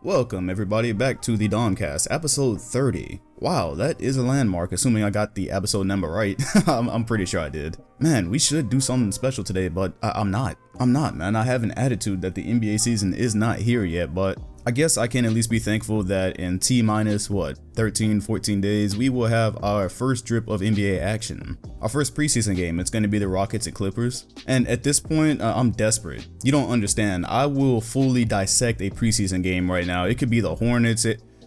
Welcome everybody back to the TheDomCast, episode 30. Wow, that is a landmark, assuming I got the episode number right. I'm pretty sure I did. Man, we should do something special today, but I'm not, man. I have an attitude that the NBA season is not here yet, but I guess I can at least be thankful that in T-minus, 13, 14 days, we will have our first drip of NBA action. Our first preseason game, it's going to be the Rockets and Clippers. And at this point, I'm desperate. You don't understand. I will fully dissect a preseason game right now. It could be the Hornets.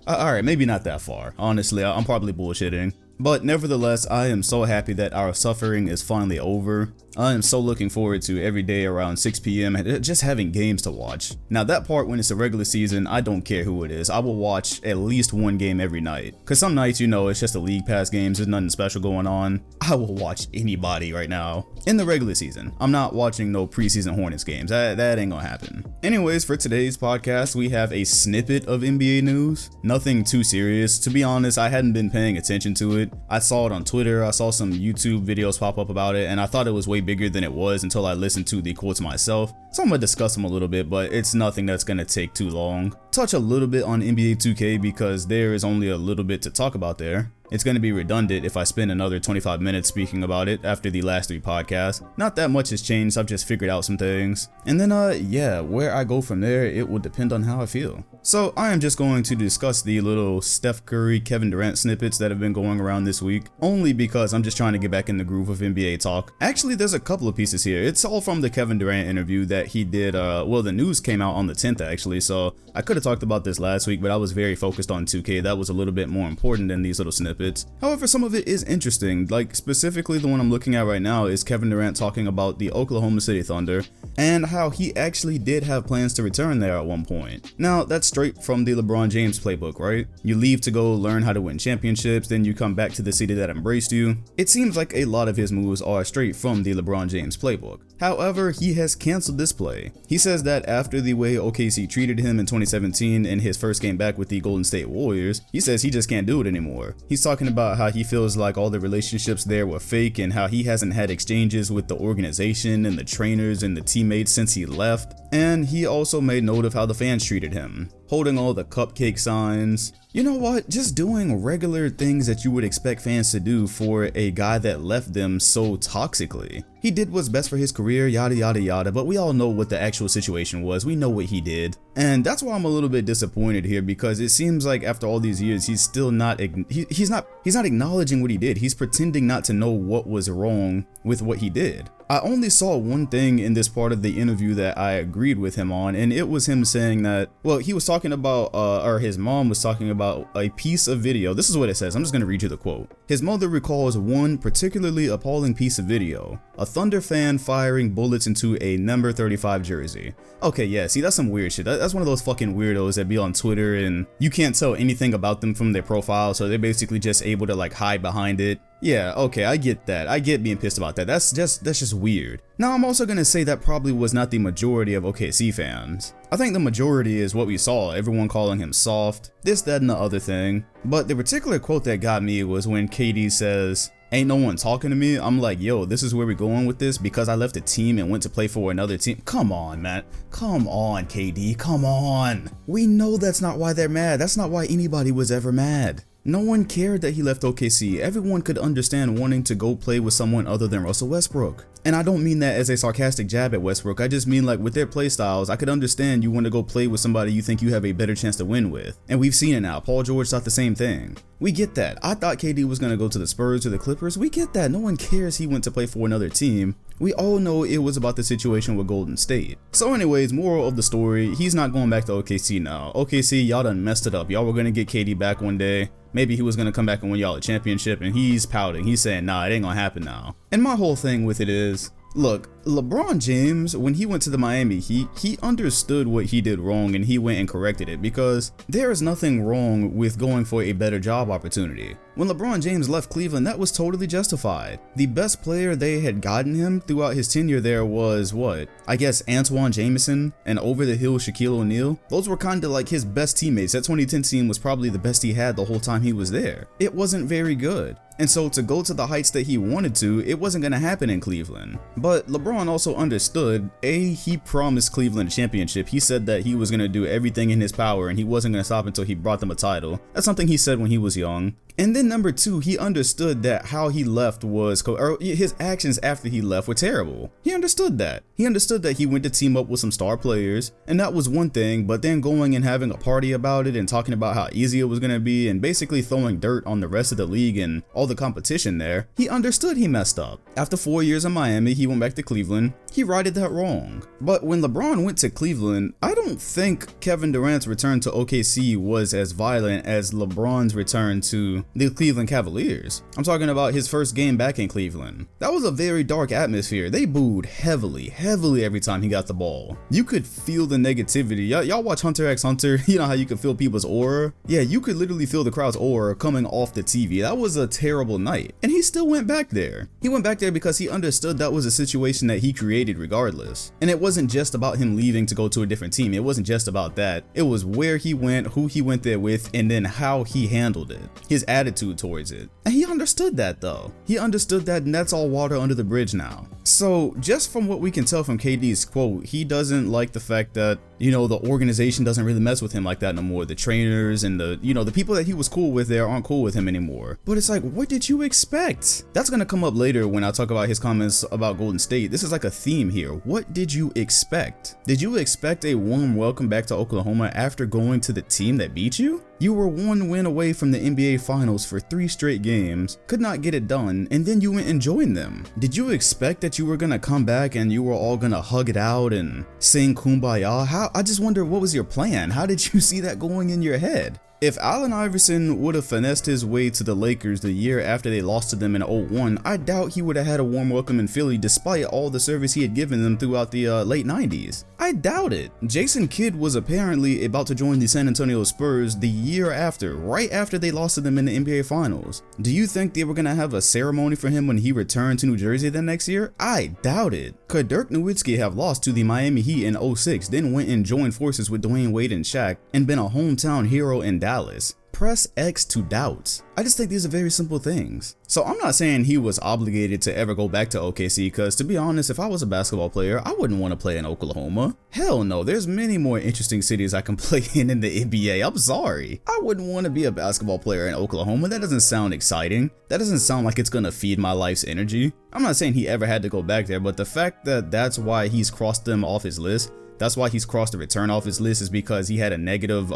Alright, maybe not that far. Honestly, I'm probably bullshitting. But nevertheless, I am so happy that our suffering is finally over. I am so looking forward to every day around 6 p.m. just having games to watch. Now that part when it's a regular season, I don't care who it is. I will watch at least one game every night. Cause some nights, you know, it's just the league pass games. There's nothing special going on. I will watch anybody right now. In the regular season, I'm not watching no preseason Hornets games. That ain't gonna happen. Anyways, for today's podcast, we have a snippet of NBA news. Nothing too serious. To be honest, I hadn't been paying attention to it. I saw it on Twitter, I saw some YouTube videos pop up about it, and I thought it was way bigger than it was until I listened to the quotes myself. So I'm gonna discuss them a little bit, but it's nothing that's gonna take too long. Touch a little bit on NBA 2K because there is only a little bit to talk about there. It's going to be redundant if I spend another 25 minutes speaking about it after the last 3 podcasts. Not that much has changed, I've just figured out some things. And then yeah, where I go from there, it will depend on how I feel. So I am just going to discuss the little Steph Curry, Kevin Durant snippets that have been going around this week, only because I'm just trying to get back in the groove of NBA talk. Actually, there's a couple of pieces here. It's all from the Kevin Durant interview that he did, well, the news came out on the 10th actually, so I could have talked about this last week, but I was very focused on 2K. That was a little bit more important than these little snippets. However, some of it is interesting, like specifically the one I'm looking at right now is Kevin Durant talking about the Oklahoma City Thunder and how he actually did have plans to return there at one point. Now, that's straight from the LeBron James playbook, right? You leave to go learn how to win championships, then you come back to the city that embraced you. It seems like a lot of his moves are straight from the LeBron James playbook. However, he has canceled this play. He says that after the way OKC treated him in 2017 in his first game back with the Golden State Warriors, he says he just can't do it anymore. He's talking about how he feels like all the relationships there were fake and how he hasn't had exchanges with the organization and the trainers and the teammates since he left. And he also made note of how the fans treated him, holding all the cupcake signs. You know what? Just doing regular things that you would expect fans to do for a guy that left them so toxically. He did what's best for his career, yada yada yada, but we all know what the actual situation was. We know what he did. And that's why I'm a little bit disappointed here, because it seems like after all these years, he's still not he's not acknowledging what he did. He's pretending not to know what was wrong with what he did. I only saw one thing in this part of the interview that I agreed with him on, and it was him saying that, well, he was talking about, or his mom was talking about a piece of video. This is what it says. I'm just going to read you the quote. His mother recalls one particularly appalling piece of video, a Thunder fan firing bullets into a number 35 jersey. Okay, yeah, see, that's some weird shit. That's one of those fucking weirdos that be on Twitter and you can't tell anything about them from their profile, so they're basically just able to like hide behind it. Yeah, okay, I get that. I get being pissed about that. That's just weird. Now, I'm also gonna say that probably was not the majority of OKC fans. I think the majority is what we saw, everyone calling him soft, this, that, and the other thing. But the particular quote that got me was when KD says, "Ain't no one talking to me." I'm like, yo, this is where we're going with this because I left a team and went to play for another team. Come on, man. Come on, KD, come on. We know that's not why they're mad. That's not why anybody was ever mad. No one cared that he left OKC. Everyone could understand wanting to go play with someone other than Russell Westbrook. And I don't mean that as a sarcastic jab at Westbrook. I just mean like with their play styles, I could understand you want to go play with somebody you think you have a better chance to win with. And we've seen it now. Paul George thought the same thing. We get that. I thought KD was going to go to the Spurs or the Clippers. We get that. No one cares he went to play for another team. We all know it was about the situation with Golden State. So anyways, moral of the story, he's not going back to OKC now. OKC, y'all done messed it up. Y'all were going to get KD back one day. Maybe he was going to come back and win y'all a championship, and he's pouting. He's saying, nah, it ain't going to happen now. And my whole thing with it is, look, LeBron James, when he went to the Miami Heat, he understood what he did wrong and he went and corrected it because there is nothing wrong with going for a better job opportunity. When LeBron James left Cleveland, that was totally justified. The best player they had gotten him throughout his tenure there was what? I guess Antoine Jameson and over the hill Shaquille O'Neal. Those were kind of like his best teammates. That 2010 team was probably the best he had the whole time he was there. It wasn't very good. And so to go to the heights that he wanted to, it wasn't going to happen in Cleveland. But LeBron also understood, he promised Cleveland a championship. He said that he was going to do everything in his power and he wasn't going to stop until he brought them a title. That's something he said when he was young. And then number two, he understood that how he left was, or his actions after he left were terrible. He understood that. He understood that he went to team up with some star players, and that was one thing, but then going and having a party about it and talking about how easy it was going to be and basically throwing dirt on the rest of the league and all the competition there, he understood he messed up. After 4 years in Miami, he went back to Cleveland. He righted that wrong. But when LeBron went to Cleveland, I don't think Kevin Durant's return to OKC was as violent as LeBron's return to the Cleveland Cavaliers. I'm talking about his first game back in Cleveland. That was a very dark atmosphere. They booed heavily every time he got the ball. You could feel the negativity. Y'all watch Hunter x Hunter? You know how you can feel people's aura? Yeah, you could literally feel the crowd's aura coming off the TV. That was a terrible night. And he still went back there. He went back there because he understood that was a situation that he created regardless. And it wasn't just about him leaving to go to a different team. It wasn't just about that. It was where he went, who he went there with, and then how he handled it. His attitude towards it. And he understood that though. He understood that, and that's all water under the bridge now. So just from what we can tell from KD's quote, he doesn't like the fact that, you know, the organization doesn't really mess with him like that no more. The trainers and the, you know, the people that he was cool with there aren't cool with him anymore. But it's like, what did you expect? That's gonna come up later when I talk about his comments about Golden State. This is like a theme here. What did you expect? Did you expect a warm welcome back to Oklahoma after going to the team that beat you? You were one win away from the NBA Finals for 3 straight games, could not get it done, and then you went and joined them. Did you expect that you were gonna come back and you were all gonna hug it out and sing Kumbaya? I just wonder, what was your plan? How did you see that going in your head? If Allen Iverson would have finessed his way to the Lakers the year after they lost to them in 01, I doubt he would have had a warm welcome in Philly despite all the service he had given them throughout the late 90s. I doubt it. Jason Kidd was apparently about to join the San Antonio Spurs the year after, right after they lost to them in the NBA Finals. Do you think they were going to have a ceremony for him when he returned to New Jersey the next year? I doubt it. Could Dirk Nowitzki have lost to the Miami Heat in 06, then went and joined forces with Dwayne Wade and Shaq, and been a hometown hero in Dallas? Press X to doubt. I just think these are very simple things. So I'm not saying he was obligated to ever go back to OKC, because to be honest, if I was a basketball player, I wouldn't want to play in Oklahoma. Hell no, there's many more interesting cities I can play in the NBA. I'm sorry. I wouldn't want to be a basketball player in Oklahoma. That doesn't sound exciting. That doesn't sound like it's gonna feed my life's energy. I'm not saying he ever had to go back there, but the fact that that's why he's crossed them off his list, that's why he's crossed the return off his list, is because he had a negative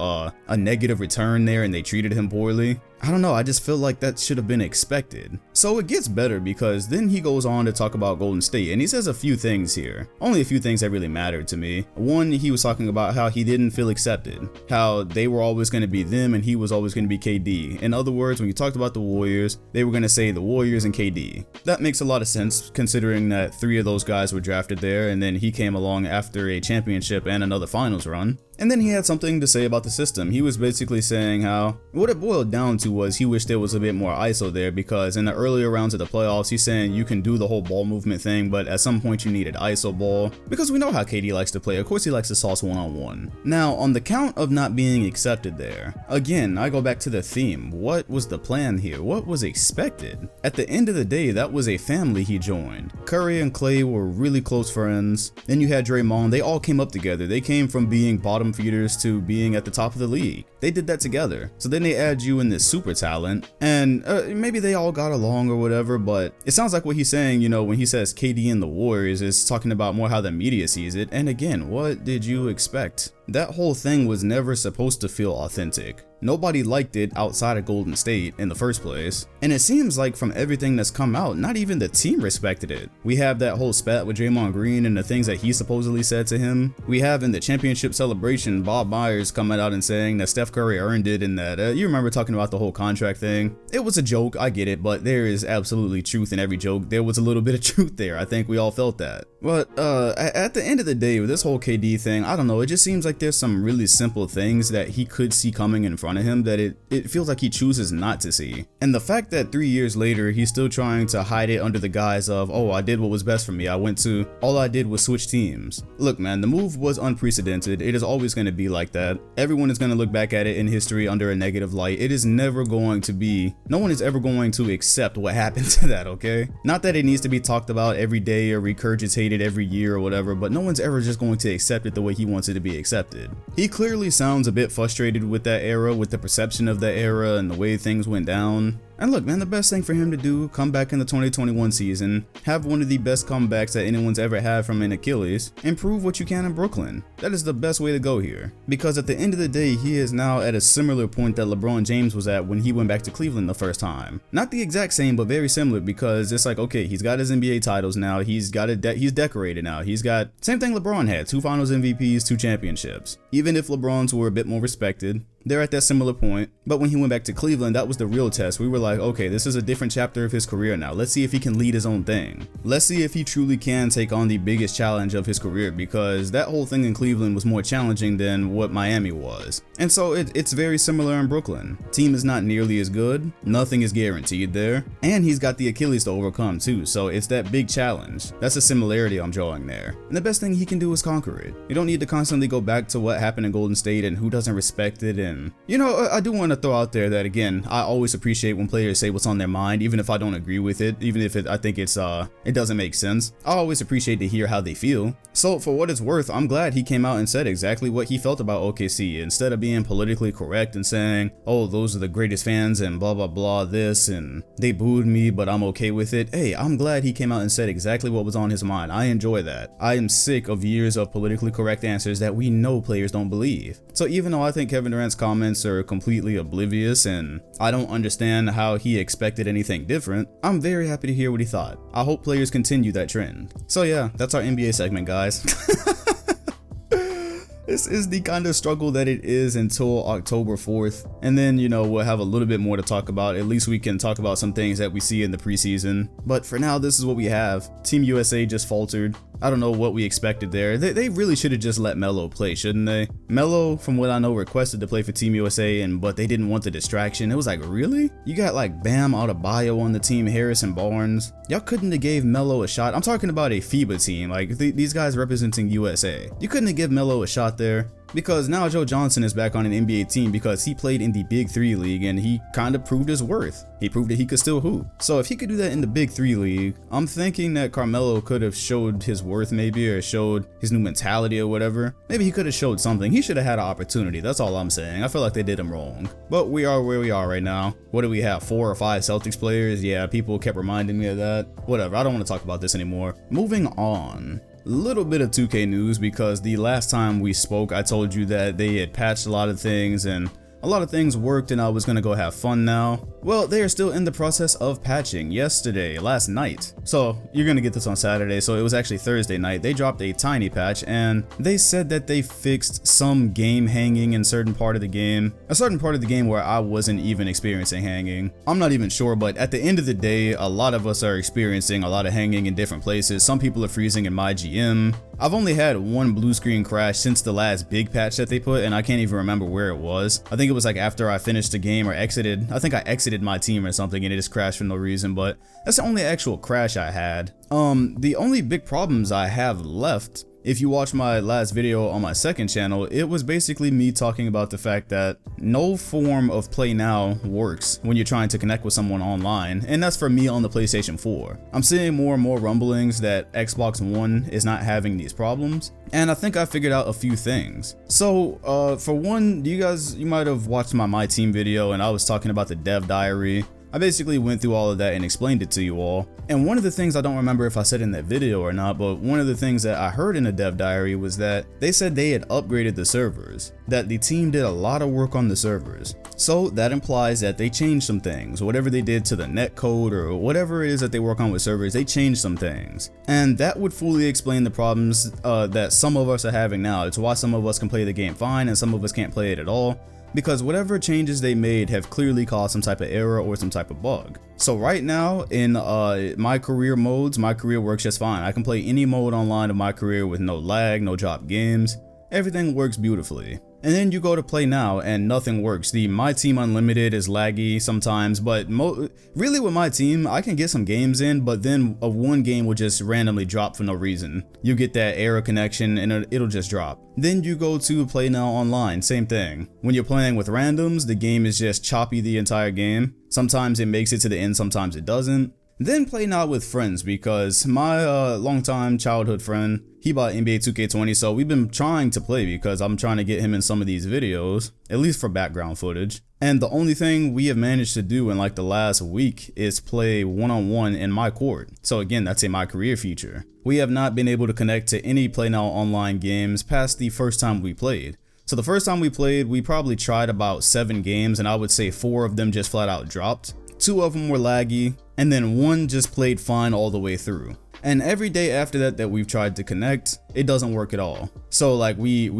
return there and they treated him poorly. I don't know, I just feel like that should have been expected. So it gets better, because then he goes on to talk about Golden State, and he says a few things here. Only a few things that really mattered to me. One, he was talking about how he didn't feel accepted, how they were always going to be them and he was always going to be KD. In other words, when you talked about the Warriors, they were going to say the Warriors and KD. That makes a lot of sense, considering that 3 of those guys were drafted there, and then he came along after a championship and another finals run. And then he had something to say about the system. He was basically saying how what it boiled down to was he wished there was a bit more ISO there, because in the earlier rounds of the playoffs, he's saying you can do the whole ball movement thing, but at some point you needed ISO ball, because we know how KD likes to play. Of course he likes to sauce one-on-one. Now, on the count of not being accepted there, again, I go back to the theme. What was the plan here? What was expected? At the end of the day, that was a family he joined. Curry and Clay were really close friends. Then you had Draymond. They all came up together. They came from being bottom feeders to being at the top of the league. They did that together. So then they add you in this super talent, and maybe they all got along or whatever, but it sounds like what he's saying, you know, when he says KD and the Warriors, is talking about more how the media sees it. And again, what did you expect? That whole thing was never supposed to feel authentic. Nobody liked it outside of Golden State in the first place. And it seems like from everything that's come out, not even the team respected it. We have that whole spat with Draymond Green and the things that he supposedly said to him. We have in the championship celebration, Bob Myers coming out and saying that Steph Curry earned it, and that, you remember talking about the whole contract thing. It was a joke, I get it, but there is absolutely truth in every joke. There was a little bit of truth there. I think we all felt that. But at the end of the day, with this whole KD thing, I don't know, it just seems like like there's some really simple things that he could see coming in front of him that it feels like he chooses not to see. And the fact that 3 years later he's still trying to hide it under the guise of, oh, I did what was best for me, all I did was switch teams. Look man, the move was unprecedented. It is always going to be like that. Everyone is going to look back at it in history under a negative light. It is never going to be, no one is ever going to accept what happened to that, okay? Not that it needs to be talked about every day or regurgitated every year or whatever, but no one's ever just going to accept it the way he wants it to be accepted. He clearly sounds a bit frustrated with that era, with the perception of that era and the way things went down. And look man, the best thing for him to do, come back in the 2021 season, have one of the best comebacks that anyone's ever had from an Achilles, and prove what you can in Brooklyn. That is the best way to go here. Because at the end of the day, he is now at a similar point that LeBron James was at when he went back to Cleveland the first time. Not the exact same, but very similar, because it's like, okay, he's got his NBA titles now, he's decorated now, he's got, same thing LeBron had, 2 finals MVPs, 2 championships. Even if LeBron's were a bit more respected, they're at that similar point. But when he went back to Cleveland, that was the real test. We were like, okay, this is a different chapter of his career now. Let's see if he can lead his own thing. Let's see if he truly can take on the biggest challenge of his career, because that whole thing in Cleveland was more challenging than what Miami was. And so it's very similar in Brooklyn. Team is not nearly as good. Nothing is guaranteed there. And he's got the Achilles to overcome too. So it's that big challenge. That's a similarity I'm drawing there. And the best thing he can do is conquer it. You don't need to constantly go back to what happened in Golden State and who doesn't respect it. And you know, I do want to throw out there that again, I always appreciate when players say what's on their mind, even if I don't agree with it, even if I think it doesn't make sense. I always appreciate to hear how they feel. So for what it's worth, I'm glad he came out and said exactly what he felt about OKC, instead of being politically correct and saying, oh, those are the greatest fans and blah blah blah this and they booed me but I'm okay with it. Hey, I'm glad he came out and said exactly what was on his mind. I enjoy that. I am sick of years of politically correct answers that we know players don't believe. So even though I think Kevin Durant's comments are completely oblivious and I don't understand how he expected anything different, I'm very happy to hear what he thought. I hope players continue that trend. So yeah, that's our NBA segment, guys. This is the kind of struggle that it is until October 4th. And then, you know, we'll have a little bit more to talk about. At least we can talk about some things that we see in the preseason. But for now, this is what we have. Team USA just faltered. I don't know what we expected there. They really should have just let Melo play, shouldn't they? Melo, from what I know, requested to play for Team USA, but they didn't want the distraction. It was like, really? You got like Bam Adebayo on the team, Harrison Barnes. Y'all couldn't have gave Melo a shot. I'm talking about a FIBA team, like these guys representing USA. You couldn't have given Melo a shot there. Because now Joe Johnson is back on an NBA team because he played in the Big 3 league and he kind of proved his worth. He proved that he could still hoop. So if he could do that in the Big 3 league, I'm thinking that Carmelo could have showed his worth maybe, or showed his new mentality or whatever. Maybe he could have showed something. He should have had an opportunity. That's all I'm saying. I feel like they did him wrong. But we are where we are right now. What do we have? 4 or 5 Celtics players? Yeah, people kept reminding me of that. Whatever. I don't want to talk about this anymore. Moving on. Little bit of 2K news, because the last time we spoke I told you that they had patched a lot of things and a lot of things worked and I was gonna go have fun now. Well, they are still in the process of patching. Last night. So you're gonna get this on Saturday, so it was actually Thursday night. They dropped a tiny patch and they said that they fixed some game hanging in a certain part of the game where I wasn't even experiencing hanging. I'm not even sure, but at the end of the day, a lot of us are experiencing a lot of hanging in different places. Some people are freezing in my GM. I've only had one blue screen crash since the last big patch that they put, and I can't even remember where it was. I think it was like after I finished the game or exited. I think I exited my team or something and it just crashed for no reason, but that's the only actual crash I had. The only big problems I have left, if you watch my last video on my second channel, it was basically me talking about the fact that no form of play now works when you're trying to connect with someone online, and that's for me on the PlayStation 4. I'm seeing more and more rumblings that Xbox One is not having these problems, and I think I figured out a few things. So for one, you might have watched my team video and I was talking about the dev diary. I basically went through all of that and explained it to you all. And one of the things, I don't remember if I said in that video or not, but one of the things that I heard in the dev diary was that they said they had upgraded the servers, that the team did a lot of work on the servers. So that implies that they changed some things. Whatever they did to the net code or whatever it is that they work on with servers, they changed some things. And that would fully explain the problems that some of us are having now. It's why some of us can play the game fine and some of us can't play it at all, because whatever changes they made have clearly caused some type of error or some type of bug. So right now in my career modes, my career works just fine. I can play any mode online of my career with no lag, no drop games. everything works beautifully. And then you go to play now and nothing works. The My Team Unlimited is laggy sometimes, but really with my team, I can get some games in, but then one game will just randomly drop for no reason. You get that error connection and it'll just drop. Then you go to play now online, same thing. When you're playing with randoms, the game is just choppy the entire game. Sometimes it makes it to the end, sometimes it doesn't. Then play now with friends, because my longtime childhood friend, he bought NBA 2K20, so we've been trying to play because I'm trying to get him in some of these videos, at least for background footage. And the only thing we have managed to do in like the last week is play one-on-one in my court. So again, that's a my career feature. We have not been able to connect to any play now online games past the first time we played. So the first time we played, we probably tried about 7 games, and I would say 4 of them just flat out dropped. 2 of them were laggy, and then 1 just played fine all the way through. And every day after that we've tried to connect, it doesn't work at all. So like we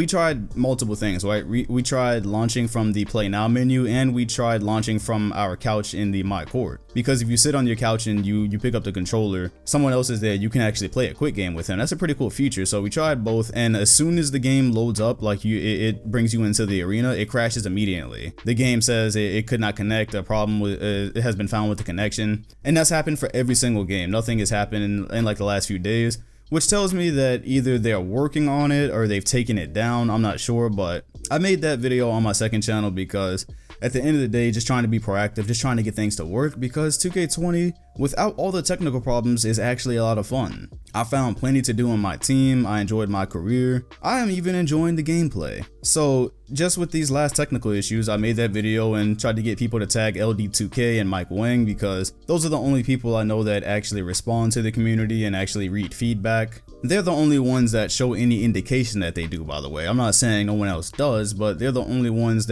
tried multiple things, right? We tried launching from the play now menu, and we tried launching from our couch in the my court. Because if you sit on your couch and you pick up the controller, someone else is there, you can actually play a quick game with him. That's a pretty cool feature. So we tried both, and as soon as the game loads up, like it brings you into the arena, it crashes immediately. The game says it could not connect, a problem with it has been found with the connection. And that's happened for every single game. Nothing has happened in like the last few days, which tells me that either they're working on it or they've taken it down. I'm not sure, but I made that video on my second channel because at the end of the day, just trying to be proactive, just trying to get things to work, because 2K20 without all the technical problems is actually a lot of fun. I found plenty to do on my team, I enjoyed my career, I am even enjoying the gameplay. So just with these last technical issues, I made that video and tried to get people to tag LD2K and Mike Wang, because those are the only people I know that actually respond to the community and actually read feedback. They're the only ones that show any indication that they do, by the way. I'm not saying no one else does, but they're the only ones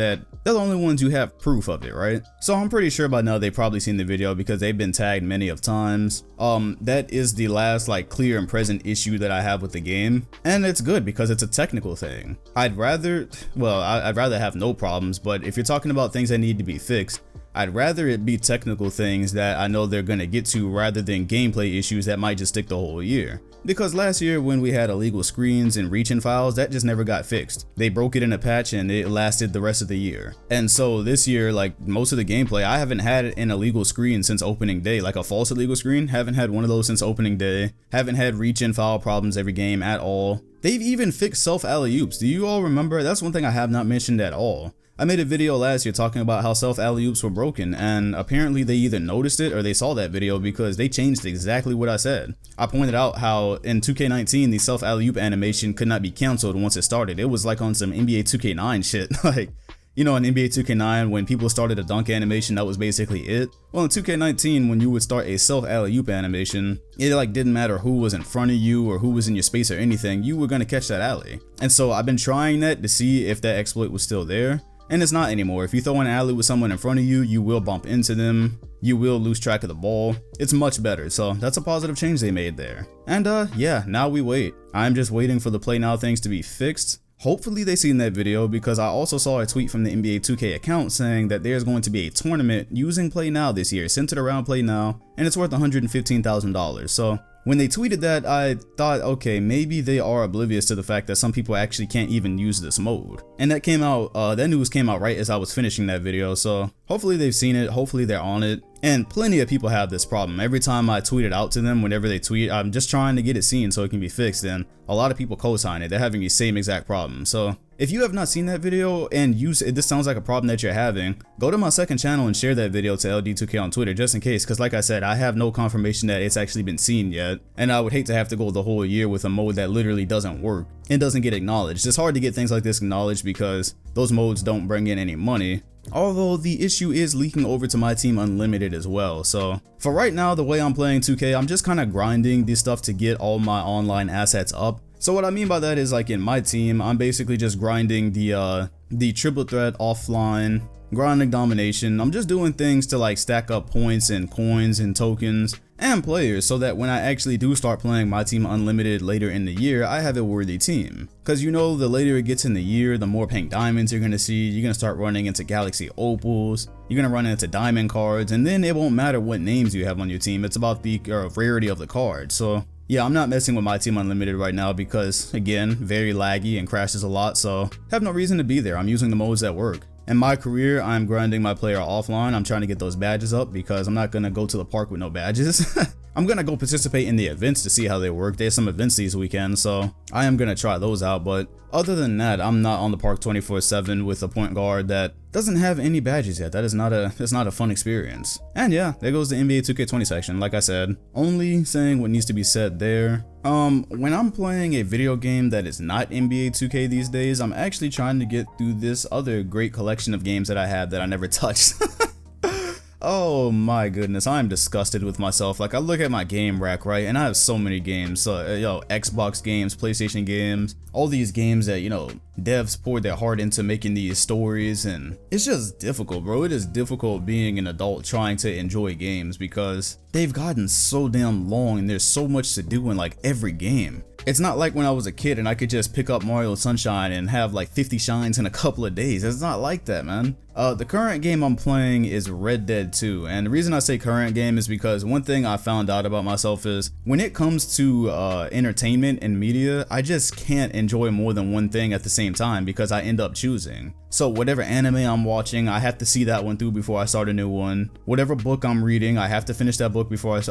who have proof of it, right? So I'm pretty sure by now they've probably seen the video because they've been tagged many of times. That is the last like clear and present issue that I have with the game, and it's good because it's a technical thing. I'd rather have no problems, but if you're talking about things that need to be fixed, I'd rather it be technical things that I know they're gonna get to rather than gameplay issues that might just stick the whole year. Because last year when we had illegal screens and reach-in files, that just never got fixed. They broke it in a patch and it lasted the rest of the year. And so this year, like most of the gameplay, I haven't had an illegal screen since opening day, like a false illegal screen. Haven't had one of those since opening day. Haven't had reach-in file problems every game at all. They've even fixed self alley-oops. Do you all remember? That's one thing I have not mentioned at all. I made a video last year talking about how self alley-oops were broken, and apparently they either noticed it or they saw that video because they changed exactly what I said. I pointed out how in 2K19 the self alley-oop animation could not be cancelled once it started. It was like on some NBA 2K9 shit. Like, you know, in NBA 2K9 when people started a dunk animation, that was basically it. Well, in 2K19 when you would start a self alley-oop animation, it like didn't matter who was in front of you or who was in your space or anything, you were gonna catch that alley. And so I've been trying that to see if that exploit was still there. And it's not anymore. If you throw an alley with someone in front of you, you will bump into them. You will lose track of the ball. It's much better, so that's a positive change they made there. And yeah, now we wait. I'm just waiting for the play now things to be fixed. Hopefully they seen that video, because I also saw a tweet from the NBA 2K account saying that there's going to be a tournament using Play Now this year, centered around Play Now, and it's worth $115,000. So when they tweeted that, I thought, okay, maybe they are oblivious to the fact that some people actually can't even use this mode. And that came out, that news came out right as I was finishing that video, so hopefully they've seen it, hopefully they're on it. And plenty of people have this problem. Every time I tweet it out to them, whenever they tweet, I'm just trying to get it seen so it can be fixed, and a lot of people co-sign it. They're having the same exact problem. So if you have not seen that video and this sounds like a problem that you're having, go to my second channel and share that video to LD2K on Twitter just in case, because like I said, I have no confirmation that it's actually been seen yet, and I would hate to have to go the whole year with a mode that literally doesn't work and doesn't get acknowledged. It's hard to get things like this acknowledged because those modes don't bring in any money. Although the issue is leaking over to My Team Unlimited as well. So for right now, the way I'm playing 2K, I'm just kind of grinding this stuff to get all my online assets up. So what I mean by that is, like in my team, I'm basically just grinding the triple threat offline, grinding domination. I'm just doing things to like stack up points and coins and tokens and players so that when I actually do start playing My Team Unlimited later in the year, I have a worthy team. Because you know, the later it gets in the year, the more pink diamonds you're going to see. You're going to start running into galaxy opals, you're going to run into diamond cards, and then it won't matter what names you have on your team. It's about the rarity of the card. So Yeah, I'm not messing with my team unlimited right now because, again, very laggy and crashes a lot, so have no reason to be there. I'm using the modes that work. In my career, I'm grinding my player offline. I'm trying to get those badges up because I'm not going to go to the park with no badges. I'm going to go participate in the events to see how they work. There's some events these weekends, so I am going to try those out. But other than that, I'm not on the park 24/7 with a point guard that doesn't have any badges yet. That's not a fun experience. And yeah, there goes the NBA 2K20 section. Like I said, only saying what needs to be said there. When I'm playing a video game that is not NBA 2K these days, I'm actually trying to get through this other great collection of games that I have that I never touched. Oh my goodness, I'm disgusted with myself. Like, I look at my game rack, right, and I have so many games. Xbox games, PlayStation games, all these games that, devs poured their heart into making these stories, and it's just difficult, bro. It is difficult being an adult trying to enjoy games because they've gotten so damn long and there's so much to do in like every game. It's not like when I was a kid and I could just pick up Mario Sunshine and have like 50 shines in a couple of days. It's not like that, man. The current game I'm playing is Red Dead 2, and the reason I say current game is because one thing I found out about myself is when it comes to entertainment and media, I just can't enjoy more than one thing at the same time because I end up choosing. So whatever anime I'm watching, I have to see that one through before I start a new one. Whatever book I'm reading, I have to finish that book before I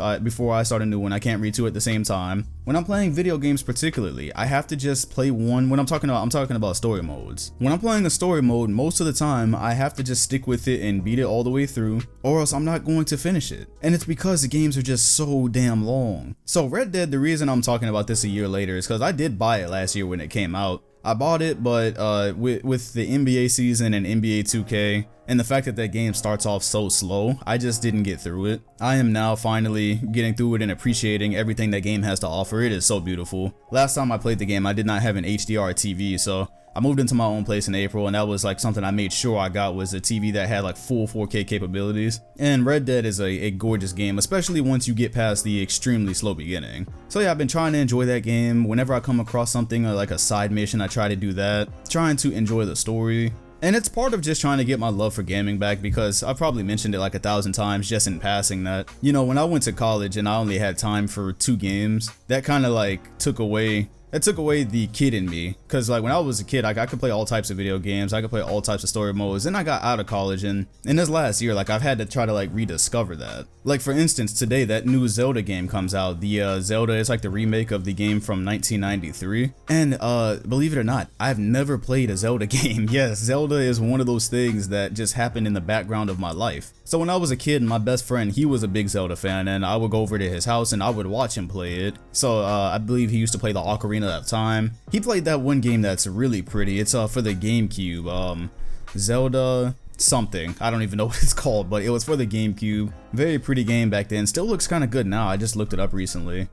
start a new one. I can't read two at the same time. When I'm playing video games particularly, I have to just play one. When I'm talking about story modes. When I'm playing a story mode, most of the time I have to just stick with it and beat it all the way through, or else I'm not going to finish it. And it's because the games are just so damn long. So Red Dead, the reason I'm talking about this a year later is because I did buy it last year when it came out. I bought it, but with the NBA season and NBA 2K, and the fact that that game starts off so slow, I just didn't get through it. I am now finally getting through it and appreciating everything that game has to offer. It is so beautiful. Last time I played the game, I did not have an HDR TV, so I moved into my own place in April, and that was like something I made sure I got, was a TV that had like full 4K capabilities. And Red Dead is a gorgeous game, especially once you get past the extremely slow beginning. So yeah, I've been trying to enjoy that game. Whenever I come across something like a side mission, I try to do that, trying to enjoy the story. And it's part of just trying to get my love for gaming back, because I've probably mentioned it like 1,000 times just in passing that, when I went to college and I only had time for 2 games, that kind of like took away the kid in me. Because like when I was a kid, I could play all types of video games, I could play all types of story modes. Then I got out of college, and in this last year, like I've had to try to like rediscover that. Like for instance, today that new Zelda game comes out. The Zelda is like the remake of the game from 1993. And believe it or not, I've never played a Zelda game. Yes, Zelda is one of those things that just happened in the background of my life. So when I was a kid, my best friend, he was a big Zelda fan, and I would go over to his house and I would watch him play it. So I believe he used to play the Ocarina of Time. He played that one game that's really pretty. It's for the GameCube. Zelda something. I don't even know what it's called, but it was for the GameCube. Very pretty game back then. Still looks kind of good now. I just looked it up recently.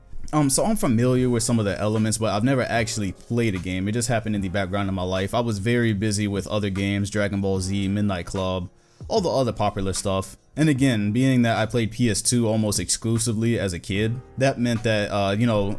So I'm familiar with some of the elements, but I've never actually played a game. It just happened in the background of my life. I was very busy with other games, Dragon Ball Z, Midnight Club, all the other popular stuff. And again, being that I played PS2 almost exclusively as a kid, that meant that,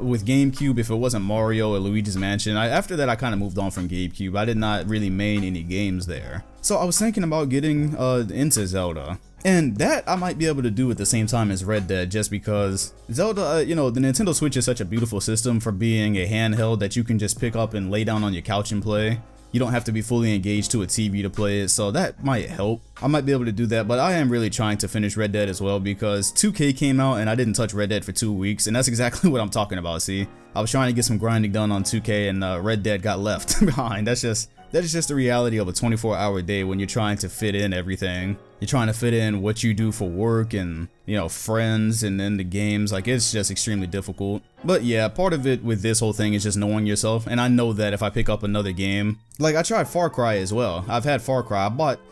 with GameCube, if it wasn't Mario or Luigi's Mansion, after that I kind of moved on from GameCube. I did not really main any games there. So I was thinking about getting into Zelda. And that I might be able to do at the same time as Red Dead, just because Zelda, the Nintendo Switch is such a beautiful system for being a handheld that you can just pick up and lay down on your couch and play. You don't have to be fully engaged to a TV to play it, so that might help. I might be able to do that, but I am really trying to finish Red Dead as well, because 2K came out and I didn't touch Red Dead for 2 weeks, and that's exactly what I'm talking about. See, I was trying to get some grinding done on 2K, and Red Dead got left behind. That is just the reality of a 24-hour day when you're trying to fit in everything. You're trying to fit in what you do for work and, friends, and then the games. Like, it's just extremely difficult. But yeah, part of it with this whole thing is just knowing yourself. And I know that if I pick up another game, like I tried Far Cry as well. I've had Far Cry.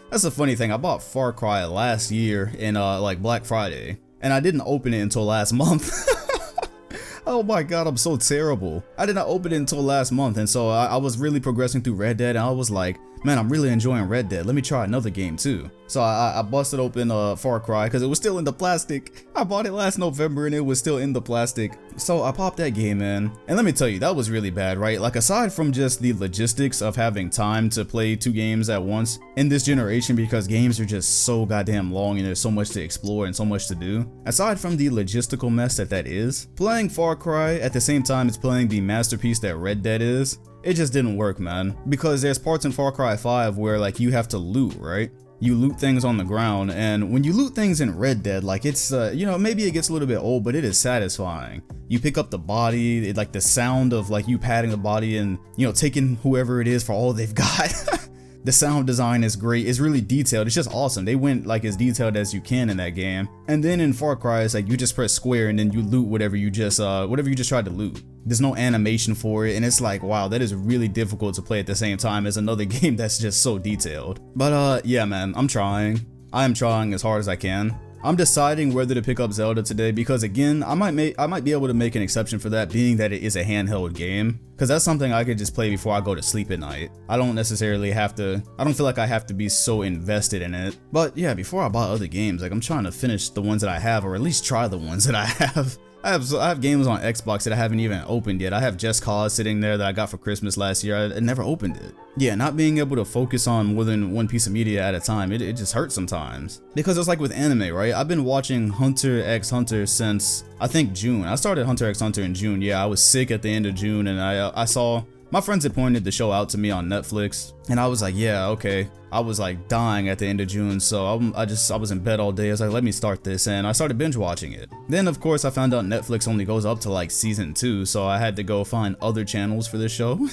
That's the funny thing. I bought Far Cry last year in like Black Friday, and I didn't open it until last month. Oh my god, I'm so terrible. I did not open it until last month, and so I was really progressing through Red Dead, and I was like, man, I'm really enjoying Red Dead. Let me try another game too. So I busted open Far Cry because it was still in the plastic. I bought it last November and it was still in the plastic. So I popped that game in, and let me tell you, that was really bad, right? Like, aside from just the logistics of having time to play 2 games at once in this generation, because games are just so goddamn long and there's so much to explore and so much to do. Aside from the logistical mess that is, playing Far Cry at the same time as playing the masterpiece that Red Dead is, it just didn't work, man. Because there's parts in Far Cry 5 where like you have to loot, right? You loot things on the ground, and when you loot things in Red Dead, like it's, you know, maybe it gets a little bit old, but it is satisfying. You pick up the body, like the sound of like you patting the body and, you know, taking whoever it is for all they've got. The sound design is great. It's really detailed. It's just awesome. They went like as detailed as you can in that game. And then in Far Cry, it's like you just press square and then you loot whatever you just tried to loot. There's no animation for it, and it's like, wow, that is really difficult to play at the same time as another game that's just so detailed. But yeah, man, I'm trying. I am trying as hard as I can. I'm deciding whether to pick up Zelda today because, again, I might be able to make an exception for that, being that it is a handheld game, because that's something I could just play before I go to sleep at night. I don't necessarily have to, I don't feel like I have to be so invested in it. But yeah, before I buy other games, like, I'm trying to finish the ones that I have, or at least try the ones that I have. I have games on Xbox that I haven't even opened yet. I have Just Cause sitting there that I got for Christmas last year. I never opened it. Yeah, not being able to focus on more than one piece of media at a time, it just hurts sometimes. Because it's like with anime, right? I've been watching Hunter x Hunter since, I think, June. I started Hunter x Hunter in June. Yeah, I was sick at the end of June, and I saw, my friends had pointed the show out to me on Netflix, and I was like, yeah, okay. I was like dying at the end of June, so I was in bed all day. I was like, let me start this, and I started binge watching it. Then of course I found out Netflix only goes up to like season 2, so I had to go find other channels for this show.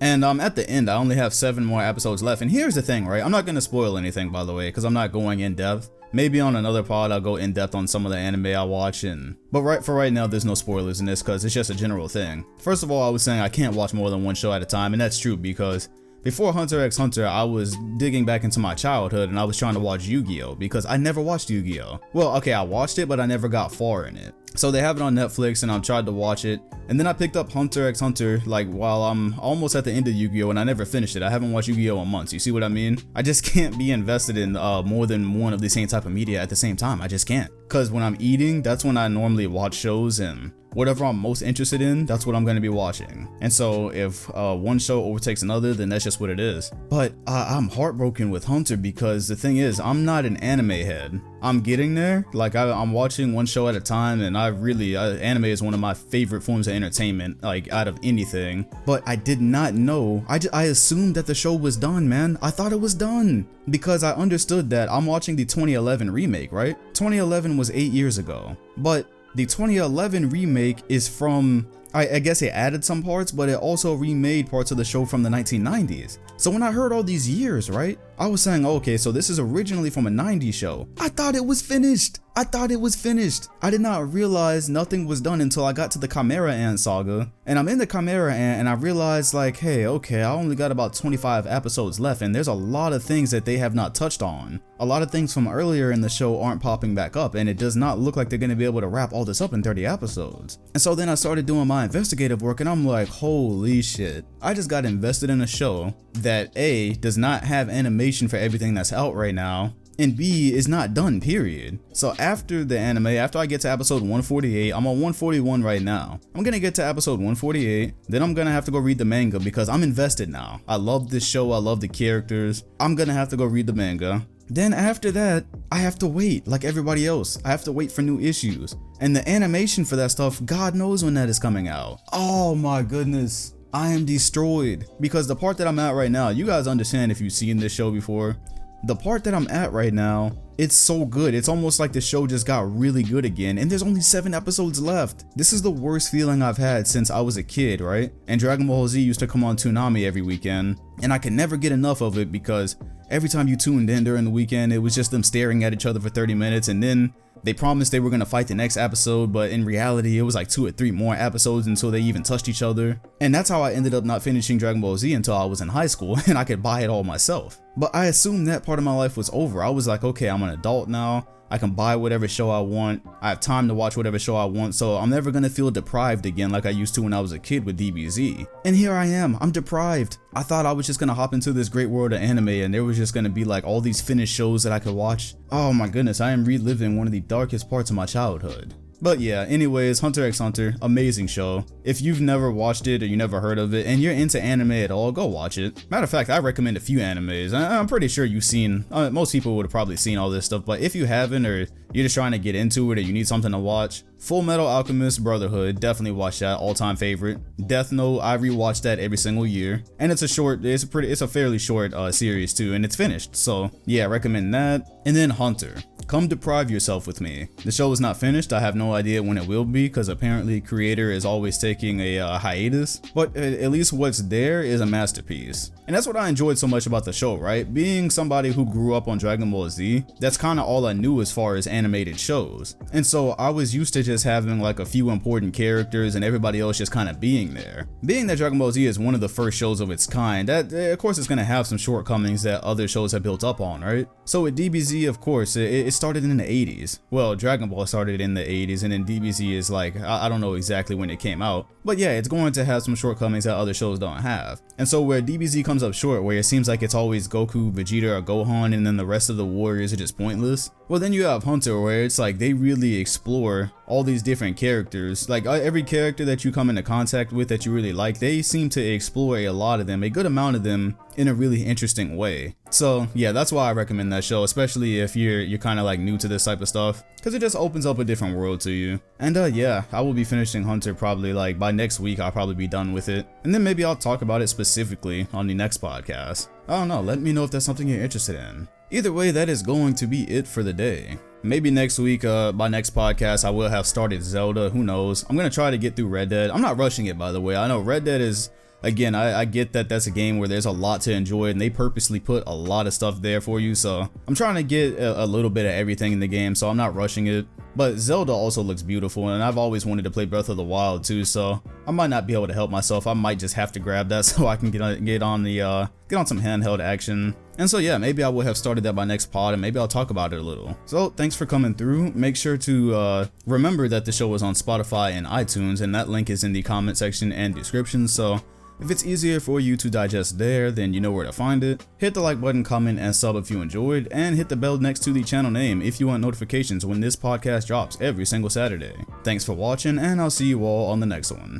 And at the end, I only have 7 more episodes left. And here's the thing, right? I'm not gonna spoil anything, by the way, because I'm not going in depth. Maybe on another pod I'll go in depth on some of the anime I watch, but for right now there's no spoilers in this because it's just a general thing. First of all, I was saying I can't watch more than one show at a time, and that's true because before Hunter x Hunter, I was digging back into my childhood and I was trying to watch Yu-Gi-Oh! Because I never watched Yu-Gi-Oh! Well, okay, I watched it, but I never got far in it. So they have it on Netflix and I've tried to watch it. And then I picked up Hunter x Hunter like while I'm almost at the end of Yu-Gi-Oh! And I never finished it. I haven't watched Yu-Gi-Oh! In months. You see what I mean? I just can't be invested in more than one of the same type of media at the same time. I just can't. Because when I'm eating, that's when I normally watch shows, and whatever I'm most interested in, that's what I'm going to be watching. And so if one show overtakes another, then that's just what it is. But I'm heartbroken with Hunter because the thing is, I'm not an anime head. I'm getting there. Like I'm watching one show at a time, and anime is one of my favorite forms of entertainment, like out of anything. But I did not know. I assumed that the show was done, man. I thought it was done because I understood that I'm watching the 2011 remake, right? 2011 was 8 years ago, but the 2011 remake is from, I guess it added some parts, but it also remade parts of the show from the 1990s. So when I heard all these years, right, I was saying, okay, so this is originally from a 90s show. I thought it was finished. I did not realize nothing was done until I got to the Chimera Ant saga. And I'm in the Chimera Ant and I realized like, hey, okay, I only got about 25 episodes left, and there's a lot of things that they have not touched on. A lot of things from earlier in the show aren't popping back up, and it does not look like they're going to be able to wrap all this up in 30 episodes. And so then I started doing my investigative work and I'm like, holy shit. I just got invested in a show that A, does not have animation for everything that's out right now, and B, is not done, period. So after the anime, after I get to episode 148, I'm on 141 right now. I'm gonna get to episode 148, then I'm gonna have to go read the manga because I'm invested now. I love this show, I love the characters. I'm gonna have to go read the manga. Then after that, I have to wait like everybody else. I have to wait for new issues. And the animation for that stuff, God knows when that is coming out. Oh my goodness. I am destroyed because the part that I'm at right now, you guys understand if you've seen this show before, the part that I'm at right now, it's so good. It's almost like the show just got really good again, and there's only 7 episodes left. This is the worst feeling I've had since I was a kid, right? And Dragon Ball Z used to come on Toonami every weekend, and I could never get enough of it because every time you tuned in during the weekend, it was just them staring at each other for 30 minutes, and then they promised they were gonna fight the next episode, but in reality, it was like 2 or 3 more episodes until they even touched each other. And that's how I ended up not finishing Dragon Ball Z until I was in high school and I could buy it all myself. But I assumed that part of my life was over. I was like, okay, I'm an adult now. I can buy whatever show I want. I have time to watch whatever show I want, so I'm never gonna feel deprived again like I used to when I was a kid with DBZ. And here I am, I'm deprived. I thought I was just gonna hop into this great world of anime and there was just gonna be like all these finished shows that I could watch. Oh my goodness, I am reliving one of the darkest parts of my childhood. But yeah, anyways, Hunter x Hunter, amazing show. If you've never watched it or you never heard of it and you're into anime at all, go watch it. Matter of fact, I recommend a few animes. I'm pretty sure you've seen, most people would have probably seen all this stuff, but if you haven't or you're just trying to get into it or you need something to watch, Full Metal Alchemist Brotherhood, definitely watch that, all-time favorite. Death Note, I rewatch that every single year. And it's a fairly short series too, and it's finished. So yeah, recommend that. And then Hunter. Come deprive yourself with me. The show is not finished. I have no idea when it will be because apparently creator is always taking a hiatus, but at least what's there is a masterpiece. And that's what I enjoyed so much about the show, right? Being somebody who grew up on Dragon Ball Z, that's kind of all I knew as far as animated shows. And so I was used to just having like a few important characters and everybody else just kind of being there. Being that Dragon Ball Z is one of the first shows of its kind, that of course it's going to have some shortcomings that other shows have built up on, right? So with DBZ, of course, it started in the 80s. Well, Dragon Ball started in the 80s and then DBZ is like, I don't know exactly when it came out, but yeah, it's going to have some shortcomings that other shows don't have. And so where DBZ comes up short, where it seems like it's always Goku, Vegeta, or Gohan and then the rest of the warriors are just pointless, well then you have Hunter where it's like they really explore all these different characters. Like every character that you come into contact with that you really like, they seem to explore a lot of them, a good amount of them, in a really interesting way. So yeah, that's why I recommend that show, especially if you're kind of like new to this type of stuff, because it just opens up a different world to you. And yeah, I will be finishing Hunter probably like by next week. I'll probably be done with it, and then maybe I'll talk about it specifically on the next podcast. I don't know, let me know if that's something you're interested in. Either way, that is going to be it for the day. Maybe next week, by next podcast, I will have started Zelda, who knows. I'm gonna try to get through Red Dead. I'm not rushing it, by the way. I know Red Dead is, again, I get that that's a game where there's a lot to enjoy and they purposely put a lot of stuff there for you, so I'm trying to get a little bit of everything in the game, so I'm not rushing it. But Zelda also looks beautiful, and I've always wanted to play Breath of the Wild too, so I might not be able to help myself. I might just have to grab that so I can get on some handheld action. And so yeah, maybe I will have started that by next pod, and maybe I'll talk about it a little. So thanks for coming through. Make sure to remember that the show is on Spotify and iTunes, and that link is in the comment section and description, so if it's easier for you to digest there, then you know where to find it. Hit the like button, comment, and sub if you enjoyed, and hit the bell next to the channel name if you want notifications when this podcast drops every single Saturday. Thanks for watching, and I'll see you all on the next one.